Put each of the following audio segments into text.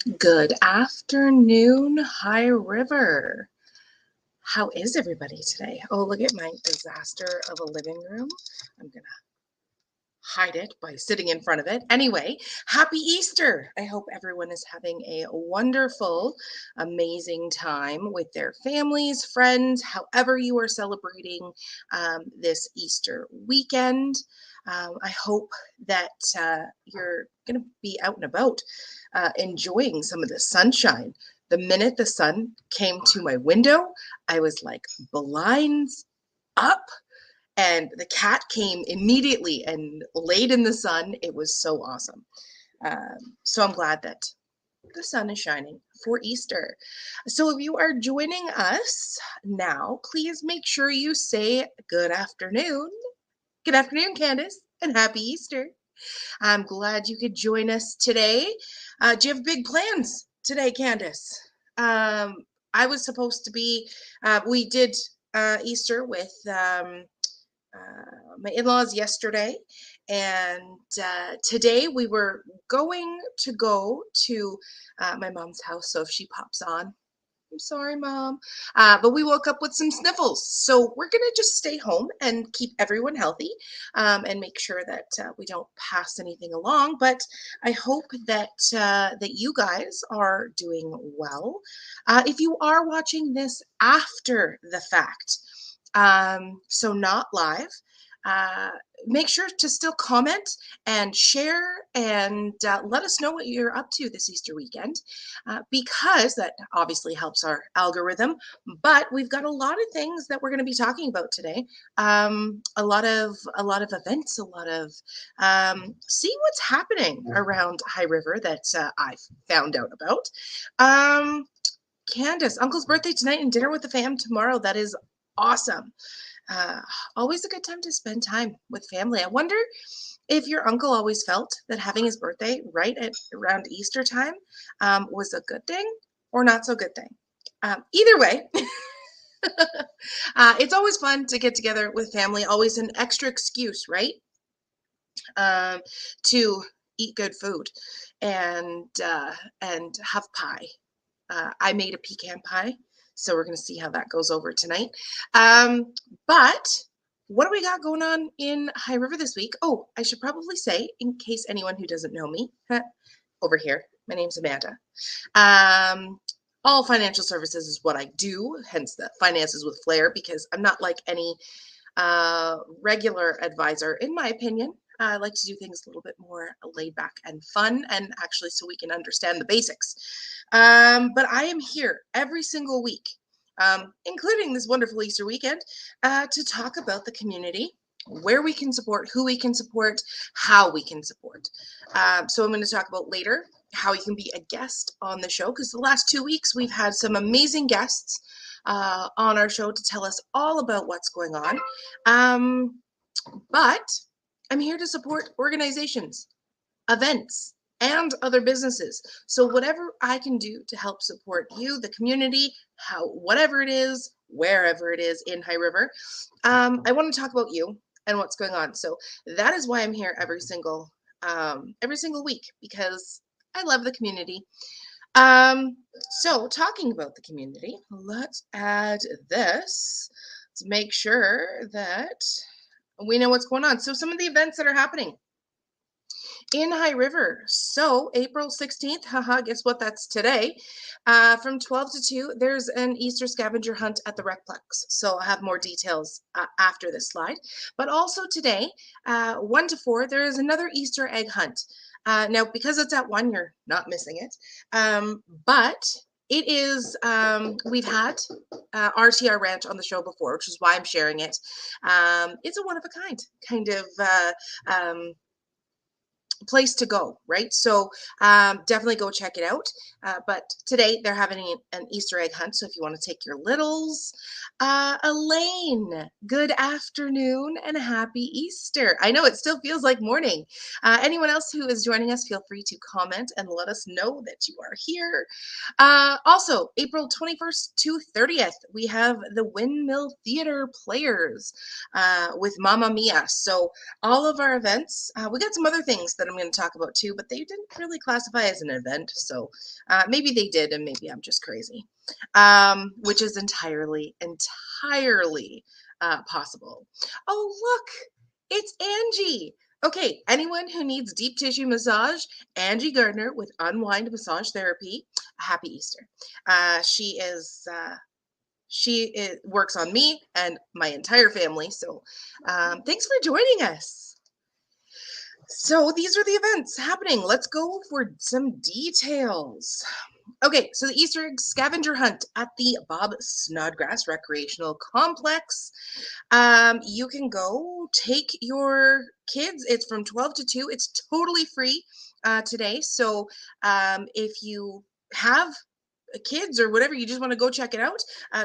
Good afternoon, High River. How is everybody today? Oh, look at my disaster of a living room. I'm going to hide it by sitting in front of it. Anyway, happy Easter. I hope everyone is having a wonderful, amazing time with their families, friends, however you are celebrating this Easter weekend. I hope that you're going to be out and about enjoying some of the sunshine. The minute the sun came to my window, I was like, blinds up. And the cat came immediately and laid in the sun. It was so awesome. So I'm glad that the sun is shining for Easter. So if you are joining us now, please make sure you say good afternoon. Good afternoon, Candace, and happy Easter. I'm glad you could join us today. Do you have big plans today, Candace? I was supposed to be, we did Easter with my in-laws yesterday, and today we were going to go to my mom's house. So if she pops on, I'm sorry, Mom. But we woke up with some sniffles. So we're going to just stay home and keep everyone healthy and make sure that we don't pass anything along. But I hope that that you guys are doing well. If you are watching this after the fact, so not live, uh, make sure to still comment and share and let us know what you're up to this Easter weekend because that obviously helps our algorithm. But we've got a lot of things that we're going to be talking about today. A lot of events, a lot of see what's happening around High River that I've found out about. Candace, Uncle's birthday tonight and dinner with the fam tomorrow. That is awesome. Uh, Always a good time to spend time with family. I wonder if your uncle always felt that having his birthday right at around Easter time was a good thing or not so good thing. Either way, it's always fun to get together with family. Always an extra excuse, right? To eat good food and have pie. I made a pecan pie, so we're going to see how that goes over tonight. But what do we got going on in High River this week? Oh, I should probably say, in case anyone who doesn't know me, over here, my name's Amanda. All financial services is what I do, hence the finances with flair, because I'm not like any regular advisor, in my opinion. I like to do things a little bit more laid back and fun, and actually so we can understand the basics. But I am here every single week, including this wonderful Easter weekend, to talk about the community, where we can support, who we can support, how we can support. So I'm going to talk about later how you can be a guest on the show, because the last 2 weeks we've had some amazing guests on our show to tell us all about what's going on. But I'm here to support organizations, events, and other businesses. So whatever I can do to help support you, the community, whatever it is, wherever it is in High River, I want to talk about you and what's going on. So that is why I'm here every single week, because I love the community. So talking about the community, let's add this to make sure that we know what's going on. So some of the events that are happening in High River. So April 16th, haha, guess what? That's today. From 12 to 2, there's an Easter scavenger hunt at the Recplex. So I'll have more details after this slide. But also today, 1 to 4, there is another Easter egg hunt. Now, because it's at 1, you're not missing it. But it is, we've had RTR Ranch on the show before, which is why I'm sharing it. It's a one-of-a-kind kind of place to go, right? So definitely go check it out. But today they're having an Easter egg hunt. So if you want to take your littles, Elaine, good afternoon and happy Easter. I know it still feels like morning. Anyone else who is joining us, feel free to comment and let us know that you are here. Also, April 21st to 30th, we have the Windmill Theater Players with Mamma Mia. So all of our events, we got some other things that I'm I'm going to talk about too, but they didn't really classify as an event. So maybe they did, and maybe I'm just crazy, which is entirely possible. Oh, look, it's Angie. Okay, anyone who needs deep tissue massage, Angie Gardner with Unwind Massage Therapy. Happy Easter. She works on me and my entire family. So thanks for joining us. So these are the events happening. Let's go for some details. Okay, so the Easter egg scavenger hunt at the Bob Snodgrass Recreational Complex. You can go take your kids. It's from 12 to 2. It's totally free today. So if you have kids or whatever, you just want to go check it out,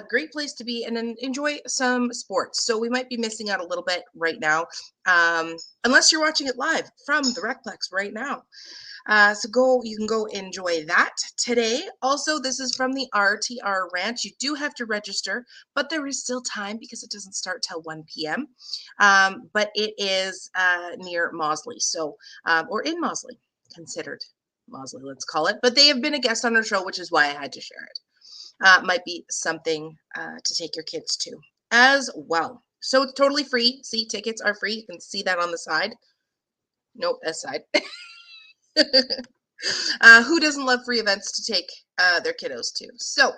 great place to be and then enjoy some sports. So we might be missing out a little bit right now, unless you're watching it live from the Recplex right now. So you can go enjoy that today. Also, this is from the RTR Ranch. You do have to register, but there is still time because it doesn't start till 1 p.m. But it is near Mosley, so or in Mosley, considered Mosley, let's call it. But they have been a guest on our show, which is why I had to share it. Might be something to take your kids to as well. So it's totally free. See, tickets are free. You can see that on the side. Nope, this side. Who doesn't love free events to take their kiddos to? So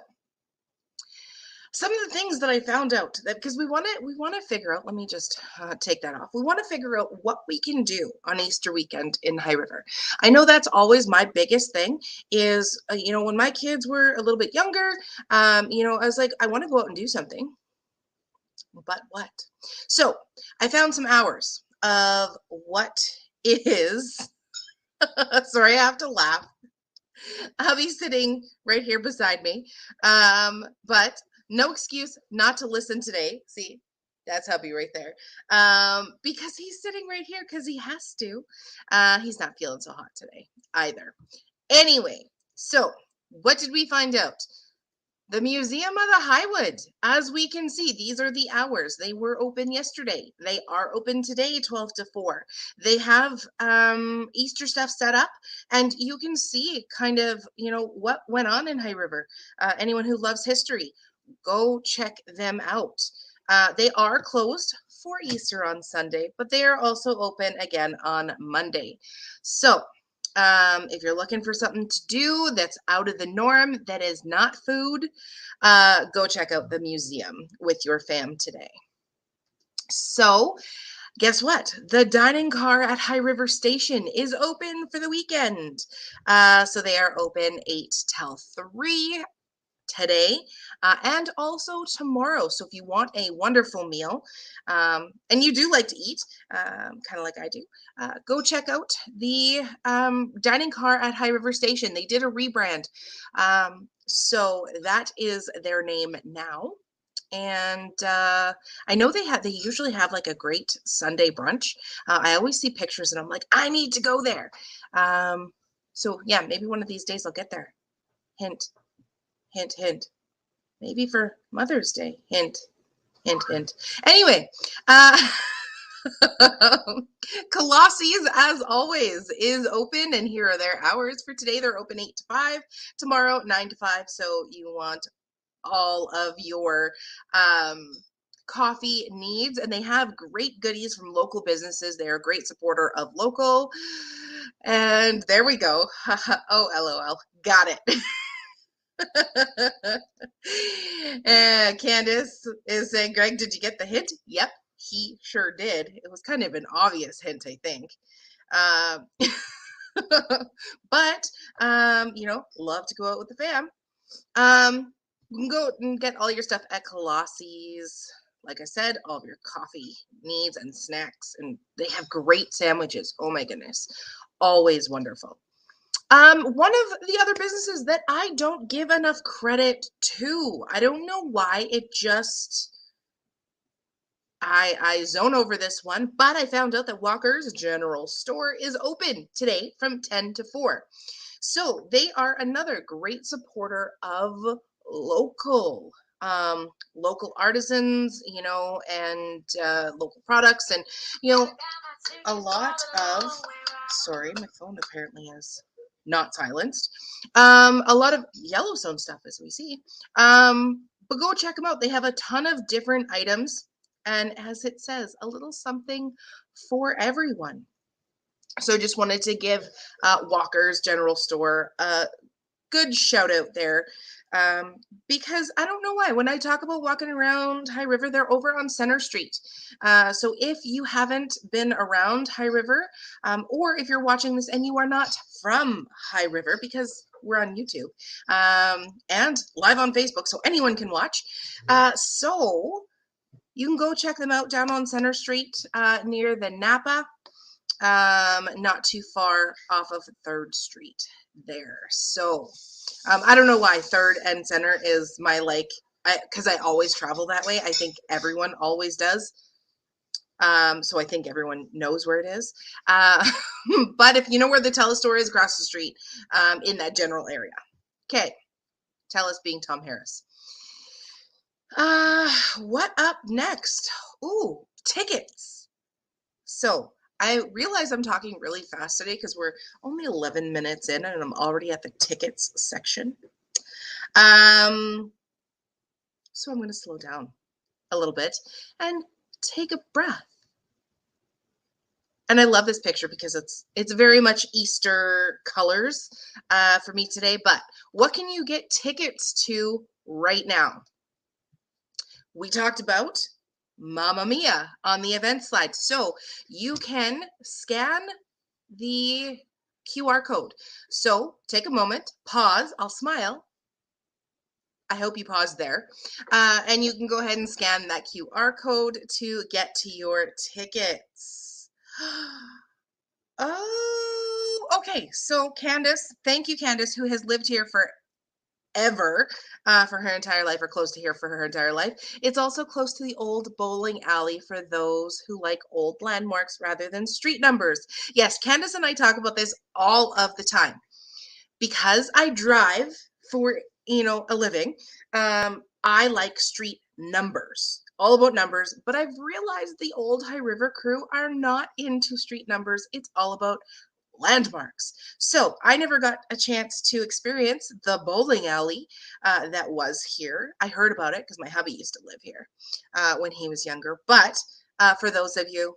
some of the things that I found out, that because we want to figure out, let me just take that off. We want to figure out what we can do on Easter weekend in High River. I know that's always my biggest thing is, when my kids were a little bit younger, I was like, I want to go out and do something, but what? So I found some hours of what is, sorry, I have to laugh. Hubby's sitting right here beside me. But no excuse not to listen today. See, that's hubby right there. Because he's sitting right here because he has to. He's not feeling so hot today either. Anyway, so what did we find out? The Museum of the Highwood, as we can see, these are the hours. They were open yesterday. They are open today, 12 to 4. They have Easter stuff set up, and you can see kind of, what went on in High River. Anyone who loves history, go check them out. They are closed for Easter on Sunday, but they are also open again on Monday. So if you're looking for something to do that's out of the norm, that is not food, go check out the museum with your fam today. So guess what? The dining car at High River Station is open for the weekend. So they are open 8 till 3 today and also tomorrow. So if you want a wonderful meal and you do like to eat, kind of like I do, go check out the dining car at High River Station. They did a rebrand. So that is their name now. And I know they usually have like a great Sunday brunch. I always see pictures and I'm like, I need to go there. So yeah, maybe one of these days I'll get there. Hint. Hint, hint. Maybe for Mother's Day. Hint, hint, hint. Anyway, Colossi's, as always, is open, and here are their hours for today. They're open 8 to 5, tomorrow 9 to 5. So you want all of your coffee needs, and they have great goodies from local businesses. They're a great supporter of local. And there we go. Oh, LOL. Got it. Candace is saying, Greg, did you get the hint? Yep, he sure did. It was kind of an obvious hint, I think. But love to go out with the fam. You can go and get all your stuff at Colossi's. Like I said, all of your coffee needs and snacks, and they have great sandwiches. Oh my goodness, always wonderful. One of the other businesses that I don't give enough credit to, I don't know why, I zone over this one, but I found out that Walker's General Store is open today from 10 to 4. So they are another great supporter of local artisans, and local products, and a lot of, Sorry, my phone apparently is not silenced. A lot of Yellowstone stuff, as we see. But go check them out. They have a ton of different items. And as it says, a little something for everyone. So just wanted to give Walker's General Store a good shout out there. Because I don't know why, when I talk about walking around High River, they're over on Center Street. So if you haven't been around High River, or if you're watching this and you are not from High River, because we're on YouTube and live on Facebook, so anyone can watch. So you can go check them out down on Center Street near the Napa, not too far off of 3rd Street there. So I don't know why 3rd and Center is my because I always travel that way. I think everyone always does. So I think everyone knows where it is. But if you know where the Telestore is, across the street in that general area. Okay. Telus being Tom Harris. What up next? Ooh, tickets. So I realize I'm talking really fast today because we're only 11 minutes in and I'm already at the tickets section. So I'm going to slow down a little bit and take a breath. And I love this picture because it's very much Easter colors for me today. But what can you get tickets to right now? We talked about Mamma Mia on the event slide. So you can scan the QR code. So take a moment, pause, I'll smile. I hope you paused there. And you can go ahead and scan that QR code to get to your tickets. Oh, okay. So Candace, thank you, Candace, who has lived here forever for her entire life, or close to here for her entire life. It's also close to the old bowling alley for those who like old landmarks rather than street numbers. Yes, Candace and I talk about this all of the time. Because I drive for, a living, I like street numbers, all about numbers, but I've realized the old High River crew are not into street numbers. It's all about landmarks. So I never got a chance to experience the bowling alley that was here. I heard about it because my hubby used to live here when he was younger. But for those of you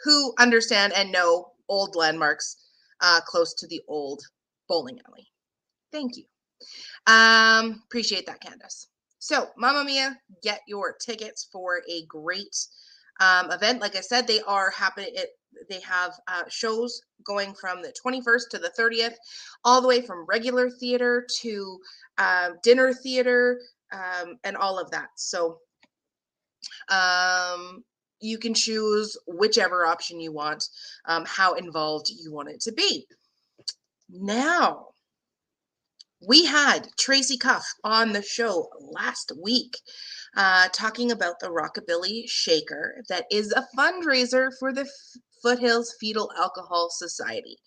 who understand and know old landmarks close to the old bowling alley, thank you. Appreciate that, Candace. So Mamma Mia, get your tickets for a great event. Like I said, they are happening. They have shows going from the 21st to the 30th, all the way from regular theater to dinner theater and all of that. So you can choose whichever option you want, how involved you want it to be. Now, we had Tracy Cuff on the show last week talking about the Rockabilly Shaker that is a fundraiser for the Foothills Fetal Alcohol Society.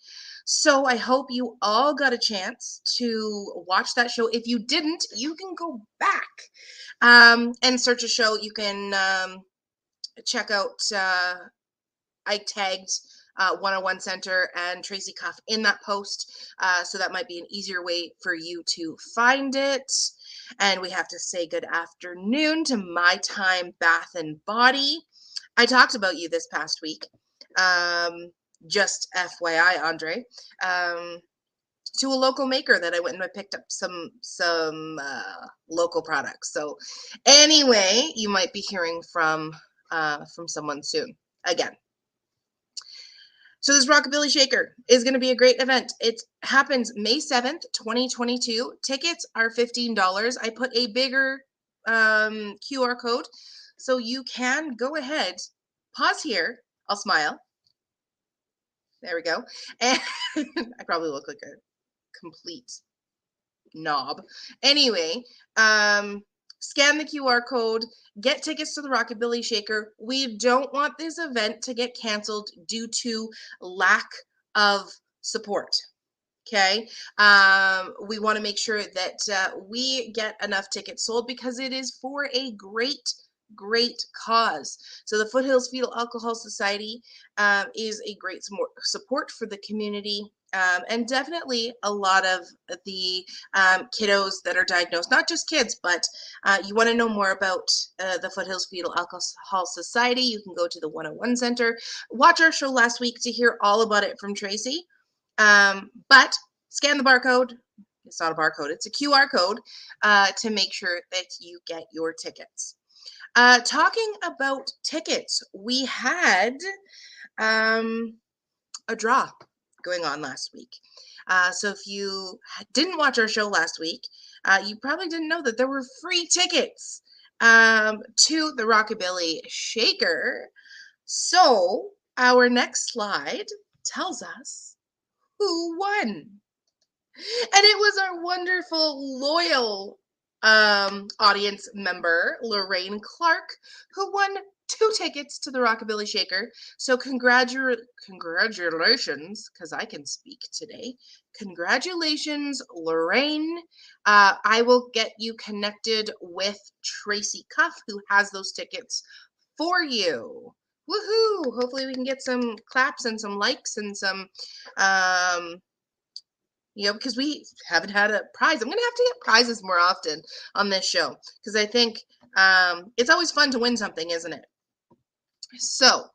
So I hope you all got a chance to watch that show. If you didn't, you can go back and search a show. You can check out, I tagged 101 Center and Tracy Cuff in that post. So that might be an easier way for you to find it. And we have to say good afternoon to My Time Bath and Body. I talked about you this past week. Just FYI, Andre. To a local maker that I went and I picked up some local products. So anyway, you might be hearing from someone soon again. So this Rockabilly Shaker is going to be a great event. It happens May 7th, 2022. Tickets are $15. I put a bigger QR code, so you can go ahead, pause here. I'll smile. There we go. And I probably look like a complete knob. Anyway, scan the QR code, get tickets to the Rockabilly Shaker. We don't want this event to get canceled due to lack of support. Okay. We want to make sure that we get enough tickets sold because it is for a great great cause. So the Foothills Fetal Alcohol Society is a great support for the community. And definitely a lot of the kiddos that are diagnosed, not just kids, but you want to know more about the Foothills Fetal Alcohol Society, you can go to the 101 Center. Watch our show last week to hear all about it from Tracy. But scan the barcode. It's not a barcode, it's a QR code to make sure that you get your tickets. Talking about tickets, we had a draw going on last week. So if you didn't watch our show last week, you probably didn't know that there were free tickets to the Rockabilly Shaker. So our next slide tells us who won. And it was our wonderful, loyal audience member, Lorraine Clark, who won 2 tickets to the Rockabilly Shaker. So congratulations, because I can speak today. Congratulations, Lorraine. I will get you connected with Tracy Cuff, who has those tickets for you. Woohoo! Hopefully we can get some claps and some likes and some because we haven't had a prize. I'm going to have to get prizes more often on this show because I think it's always fun to win something, isn't it? So,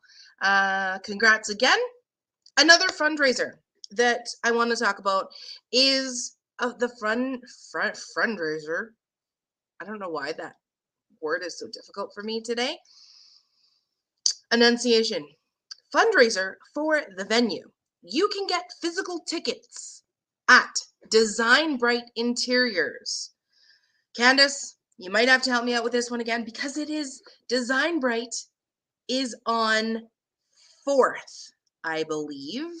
congrats again. Another fundraiser that I want to talk about is the fundraiser. I don't know why that word is so difficult for me today. Annunciation. Fundraiser for the venue. You can get physical tickets at Design Bright Interiors. Candace, you might have to help me out with this one again because it is Design Bright is on 4th, I believe.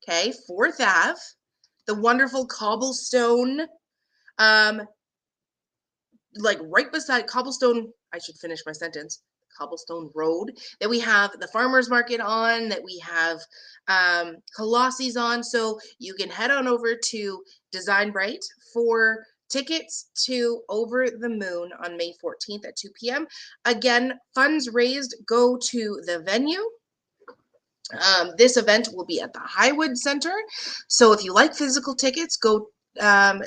Okay, 4th Ave, the wonderful cobblestone, like right beside cobblestone. I should finish my sentence. Cobblestone Road that we have the farmers market on, that we have Colossus on. So you can head on over to Design Bright for tickets to Over the Moon on May 14th at 2 p.m. Again, funds raised go to the venue. This event will be at the Highwood Center. So if you like physical tickets, go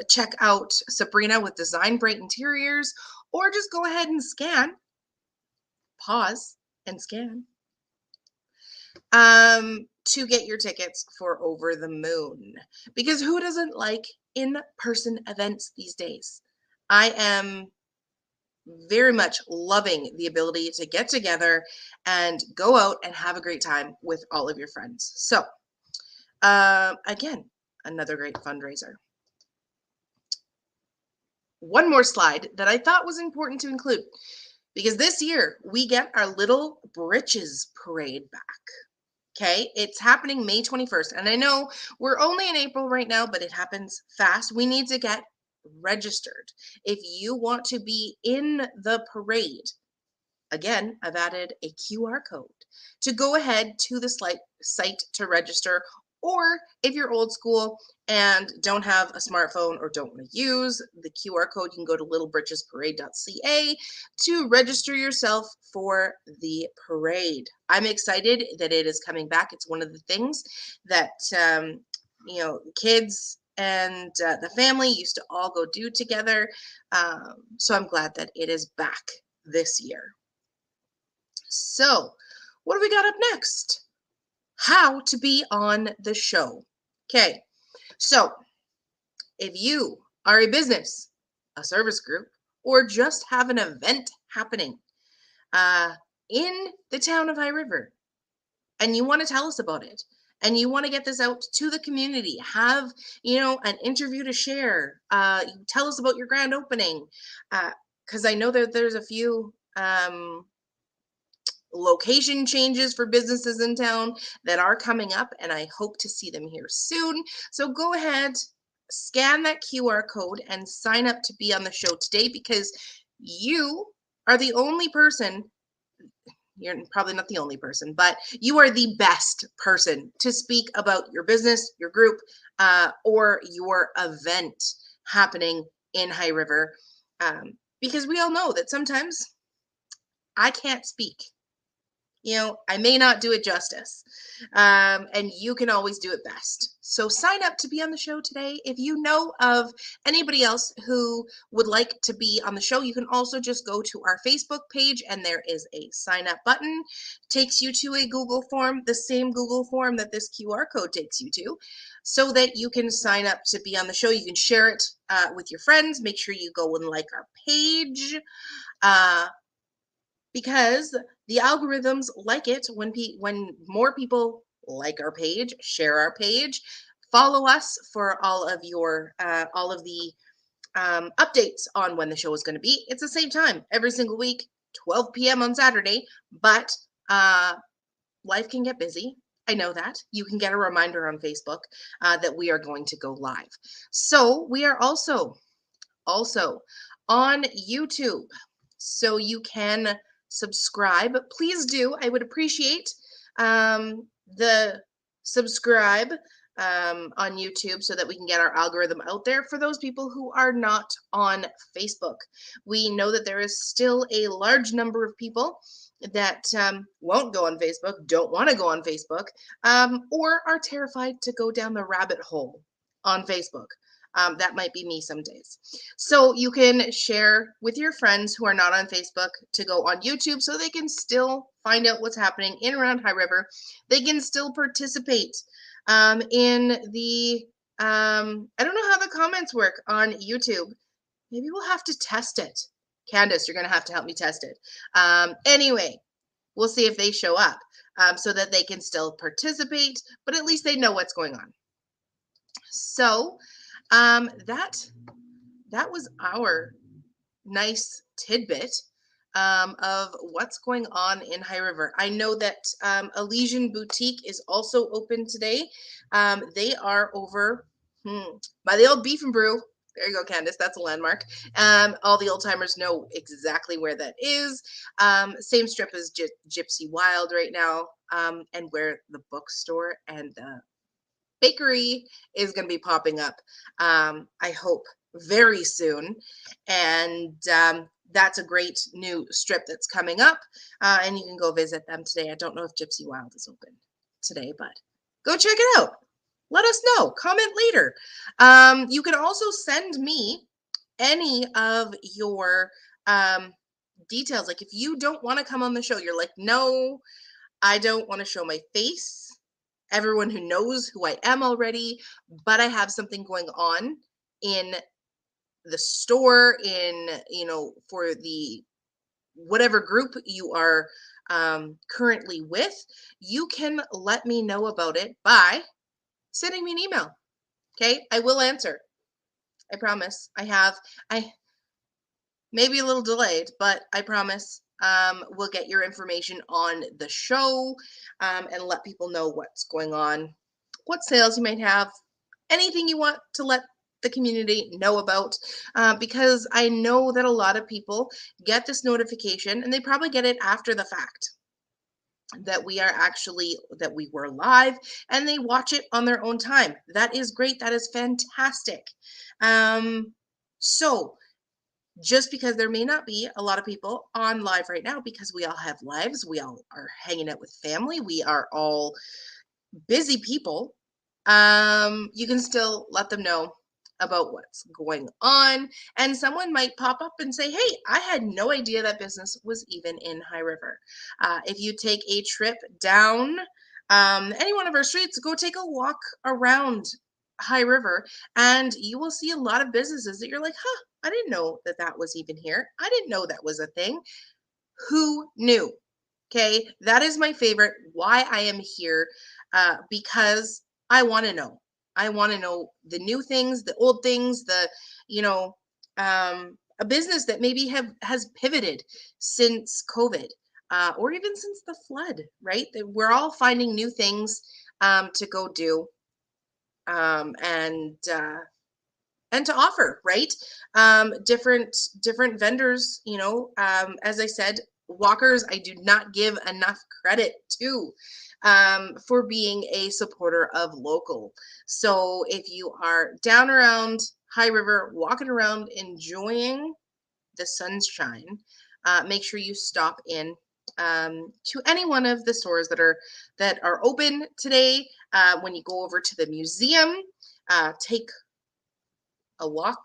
check out Sabrina with Design Bright Interiors, or just go ahead and pause and scan to get your tickets for Over the Moon, because who doesn't like in-person events these days? I am very much loving the ability to get together and go out and have a great time with all of your friends. So again, another great fundraiser. One more slide that I thought was important to include, because this year we get our Little Britches Parade back. Okay, it's happening May 21st. And I know we're only in April right now, but it happens fast. We need to get registered. If you want to be in the parade, again, I've added a QR code to go ahead to the site to register. Or if you're old school and don't have a smartphone or don't want to use the QR code, you can go to littlebritchesparade.ca to register yourself for the parade. I'm excited that it is coming back. It's one of the things that, kids and the family used to all go do together. So I'm glad that it is back this year. So what do we got up next? How to be on the show. Okay, so if you are a business, a service group, or just have an event happening in the town of High River, and you want to tell us about it, and you want to get this out to the community, have an interview to share, tell us about your grand opening, because I know that there's a few location changes for businesses in town that are coming up, and I hope to see them here soon. So go ahead, scan that QR code and sign up to be on the show today, because you are the only person. You're probably not the only person, but you are the best person to speak about your business, your group, or your event happening in High River, because we all know that sometimes I can't speak. I may not do it justice. And you can always do it best. So sign up to be on the show today. If you know of anybody else who would like to be on the show, you can also just go to our Facebook page and there is a sign up button. Takes you to a Google form, the same Google form that this QR code takes you to, so that you can sign up to be on the show. You can share it with your friends. Make sure you go and like our page. Because the algorithms like it when more people like our page, share our page, follow us for all of the updates on when the show is going to be. It's the same time every single week, 12 p.m. on Saturday, but life can get busy. I know that. You can get a reminder on Facebook that we are going to go live. So we are also on YouTube. So you can subscribe. Please do. I would appreciate the subscribe on YouTube so that we can get our algorithm out there for those people who are not on Facebook. We know that there is still a large number of people that won't go on Facebook, don't want to go on Facebook, or are terrified to go down the rabbit hole on Facebook. That might be me some days. So you can share with your friends who are not on Facebook to go on YouTube so they can still find out what's happening in around High River. They can still participate in the, I don't know how the comments work on YouTube. Maybe we'll have to test it. Candace, you're going to have to help me test it. Anyway, we'll see if they show up so that they can still participate, but at least they know what's going on. So that was our nice tidbit of what's going on in High River. I know that Elysian Boutique is also open today. They are over by the old Beef and Brew. There you go, Candace. That's a landmark. All the old timers know exactly where that is. Same strip as Gypsy Wild right now, and where the bookstore and the bakery is going to be popping up, I hope, very soon. And that's a great new strip that's coming up, and you can go visit them today. I don't know if Gypsy Wild is open today, but go check it out. Let us know. Comment later. You can also send me any of your details. Like if you don't want to come on the show, you're like, no, I don't want to show my face. Everyone who knows who I am already, but I have something going on in the store, for the whatever group you are currently with, you can let me know about it by sending me an email. Okay, I will answer. I promise. I maybe a little delayed, but I promise we'll get your information on the show and let people know what's going on, what sales you might have, anything you want to let the community know about, because I know that a lot of people get this notification and they probably get it after the fact that we were live, and they watch it on their own time. That is great. That is fantastic. So just because there may not be a lot of people on live right now, because we all have lives, we all are hanging out with family, we are all busy people, you can still let them know about what's going on, and someone might pop up and say, hey, I had no idea that business was even in High River. If you take a trip down any one of our streets, go take a walk around High River, and you will see a lot of businesses that you're like, huh, I didn't know that that was even here. I didn't know that was a thing. Who knew? Okay, that is my favorite. Why I am here, because I want to know. I want to know the new things, the old things, a business that maybe has pivoted since COVID, or even since the flood. Right? That we're all finding new things to go do, and to offer, right? Different vendors, as I said, walkers, I do not give enough credit to for being a supporter of local. So if you are down around High River, walking around, enjoying the sunshine, make sure you stop in to any one of the stores that are open today. When you go over to the museum, take a walk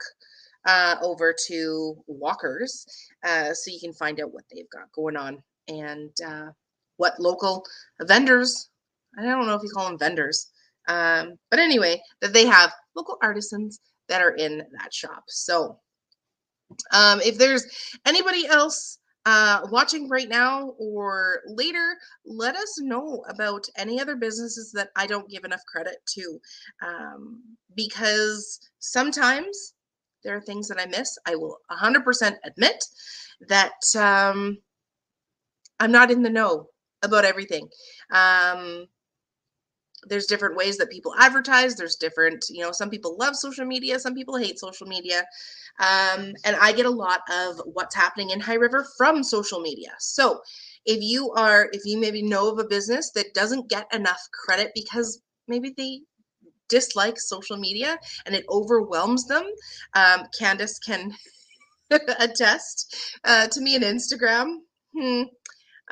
over to Walkers so you can find out what they've got going on and what local vendors, I don't know if you call them vendors, but anyway, that they have local artisans that are in that shop. So if there's anybody else watching right now or later, let us know about any other businesses that I don't give enough credit to, because sometimes there are things that I miss. I will 100% admit that I'm not in the know about everything. There's different ways that people advertise. There's different, some people love social media, some people hate social media. And I get a lot of what's happening in High River from social media. So if you maybe know of a business that doesn't get enough credit because maybe they dislike social media and it overwhelms them, Candace can attest to me on Instagram.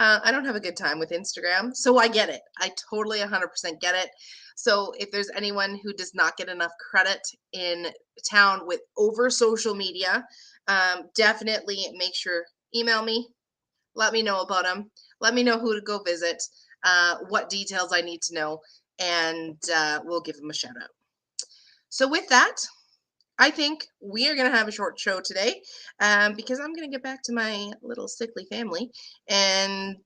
I don't have a good time with Instagram, so I get it. I totally 100% get it. So if there's anyone who does not get enough credit in town with over social media, definitely make sure email me. Let me know about them. Let me know who to go visit, what details I need to know, and we'll give them a shout out. So with that, I think we are going to have a short show today because I'm going to get back to my little sickly family and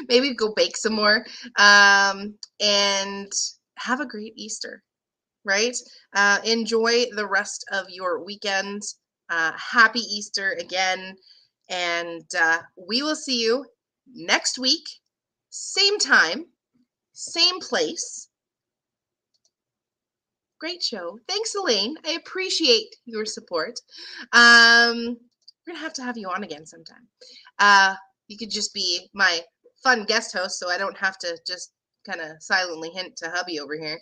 maybe go bake some more and have a great Easter, right? Enjoy the rest of your weekend. Happy Easter again. And we will see you next week, same time, same place. Great show. Thanks, Elaine. I appreciate your support. We're gonna have to have you on again sometime. You could just be my fun guest host, so I don't have to just kind of silently hint to hubby over here.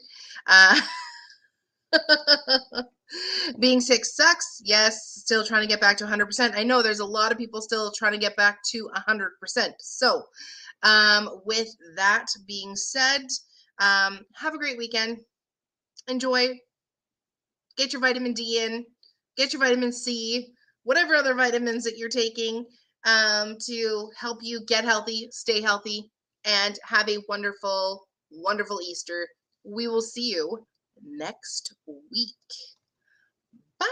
Being sick sucks. Yes, still trying to get back to 100%. I know there's a lot of people still trying to get back to 100%. So, with that being said, have a great weekend. Enjoy, get your vitamin D in, get your vitamin C, whatever other vitamins that you're taking to help you get healthy, stay healthy, and have a wonderful, wonderful Easter. We will see you next week. Bye.